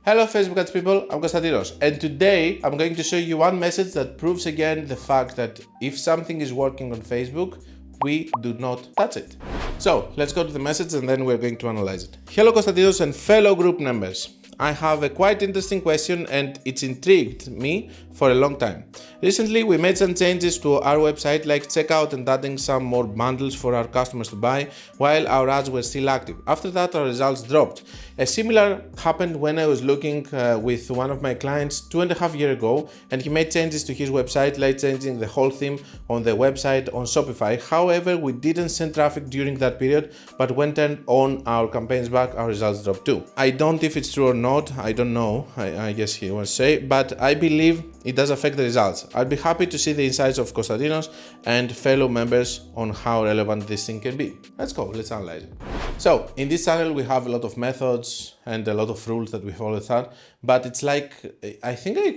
Hello Facebook ads people, I'm Konstantinos, and today I'm going to show you one message that proves again the fact that if something is working on Facebook, we do not touch it. So let's go to the message and then we're going to analyze it. Hello Konstantinos and fellow group members. I have a quite interesting question and it's intrigued me for a long time. Recently we made some changes to our website, like checkout and adding some more bundles for our customers to buy while our ads were still active. After that our results dropped. A similar happened when I was looking with one of my clients 2.5 years ago, and he made changes to his website, like changing the whole theme on the website on Shopify. However, we didn't send traffic during that period, but when turned on our campaigns back, our results dropped too. I don't know if it's true or not, I don't know, I guess he wants to say, but I believe it does affect the results. I'd be happy to see the insights of Konstantinos and fellow members on how relevant this thing can be. Let's go, let's analyze it. So, in this channel we have a lot of methods and a lot of rules that we follow that, but it's like,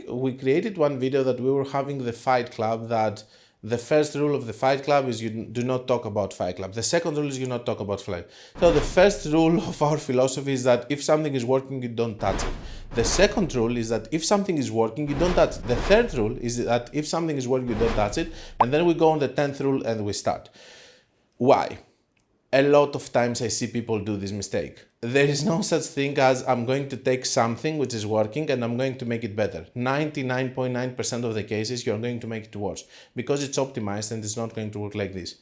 we created one video that we were having the Fight Club, that the first rule of the Fight Club is you do not talk about Fight Club. The second rule is you not talk about Fight. So the first rule of our philosophy is that if something is working, you don't touch it. The second rule is that if something is working, you don't touch it. The third rule is that if something is working, you don't touch it. And then we go on the 10th rule and we start. Why? A lot of times I see people do this mistake. There is no such thing as I'm going to take something which is working and I'm going to make it better. 99.9% of the cases you're going to make it worse because it's optimized and it's not going to work like this.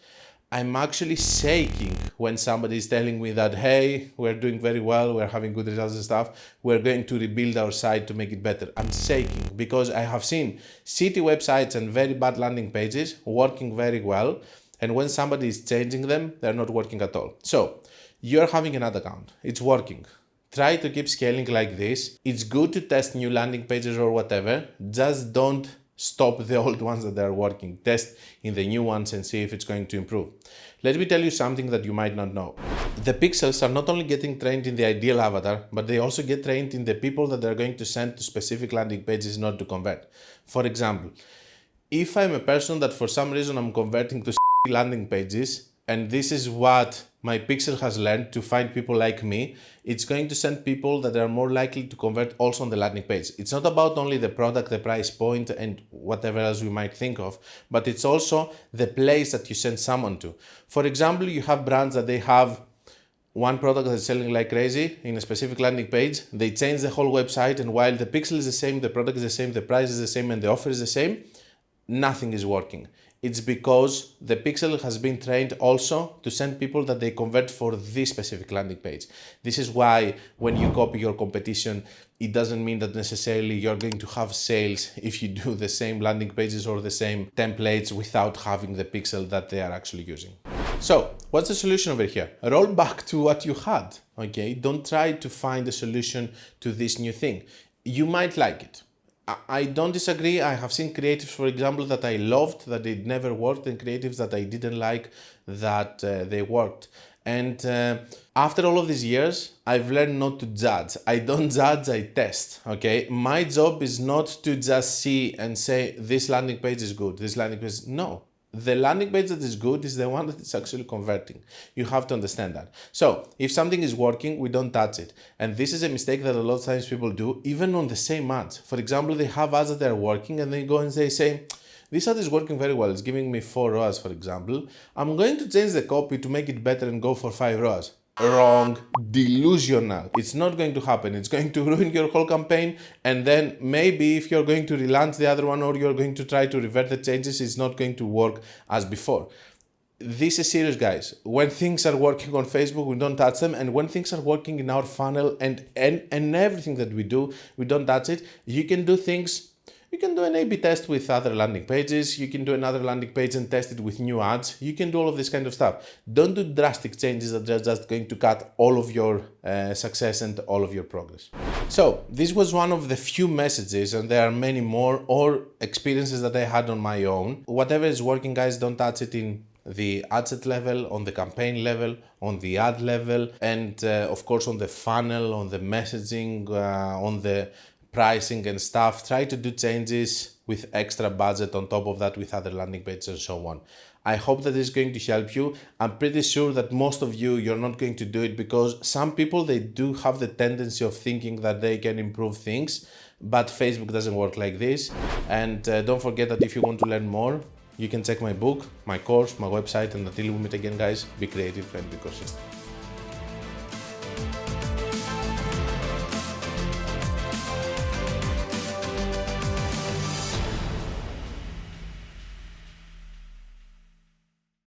I'm actually shaking when somebody is telling me that, hey, we're doing very well, we're having good results and stuff, we're going to rebuild our site to make it better. I'm shaking because I have seen shitty websites and very bad landing pages working very well. And when somebody is changing them, they're not working at all. So you're having an ad account, it's working. Try to keep scaling like this. It's good to test new landing pages or whatever. Just don't stop the old ones that are working. Test in the new ones and see if it's going to improve. Let me tell you something that you might not know. The pixels are not only getting trained in the ideal avatar, but they also get trained in the people that they're going to send to specific landing pages not to convert. For example, if I'm a person that for some reason I'm converting to landing pages, and this is what my pixel has learned to find people like me, it's going to send people that are more likely to convert also on the landing page. It's not about only the product, the price point, and whatever else we might think of, but it's also the place that you send someone to. For example, you have brands that they have one product that's selling like crazy in a specific landing page, they change the whole website, and while the pixel is the same, the product is the same, the price is the same, and the offer is the same, nothing is working. It's because the pixel has been trained also to send people that they convert for this specific landing page. This is why when you copy your competition, it doesn't mean that necessarily you're going to have sales if you do the same landing pages or the same templates without having the pixel that they are actually using. So what's the solution over here? Roll back to what you had, okay? Don't try to find a solution to this new thing. You might like it. I don't disagree. I have seen creatives, for example, that I loved, that it never worked, and creatives that I didn't like, that they worked. And after all of these years, I've learned not to judge. I don't judge, I test, okay? My job is not to just see and say, this landing page is good, this landing page, no. The landing page that is good is the one that is actually converting. You have to understand that. So if something is working, we don't touch it. And this is a mistake that a lot of times people do, even on the same ads. For example, they have ads that are working and they go and they say, this ad is working very well. It's giving me 4 ROAS, for example. I'm going to change the copy to make it better and go for 5 ROAS. Wrong, delusional. It's not going to happen. It's going to ruin your whole campaign, and then maybe if you're going to relaunch the other one or you're going to try to revert the changes, it's not going to work as before. This is serious, guys. When things are working on Facebook, we don't touch them, and when things are working in our funnel and everything that we do, we don't touch it. You can do things. You can do an A/B test with other landing pages. You can do another landing page and test it with new ads. You can do all of this kind of stuff. Don't do drastic changes that are just going to cut all of your success and all of your progress. So this was one of the few messages, and there are many more, or experiences that I had on my own. Whatever is working, guys, don't touch it in the ad set level, on the campaign level, on the ad level, and of course on the funnel, on the messaging, on the pricing and stuff. Try to do changes with extra budget on top of that with other landing pages and so on. I hope that is going to help you. I'm pretty sure that most of you're not going to do it because some people, they do have the tendency of thinking that they can improve things, but Facebook doesn't work like this. And don't forget that if you want to learn more, you can check my book, my course, my website, and until we meet again, guys, be creative and be consistent.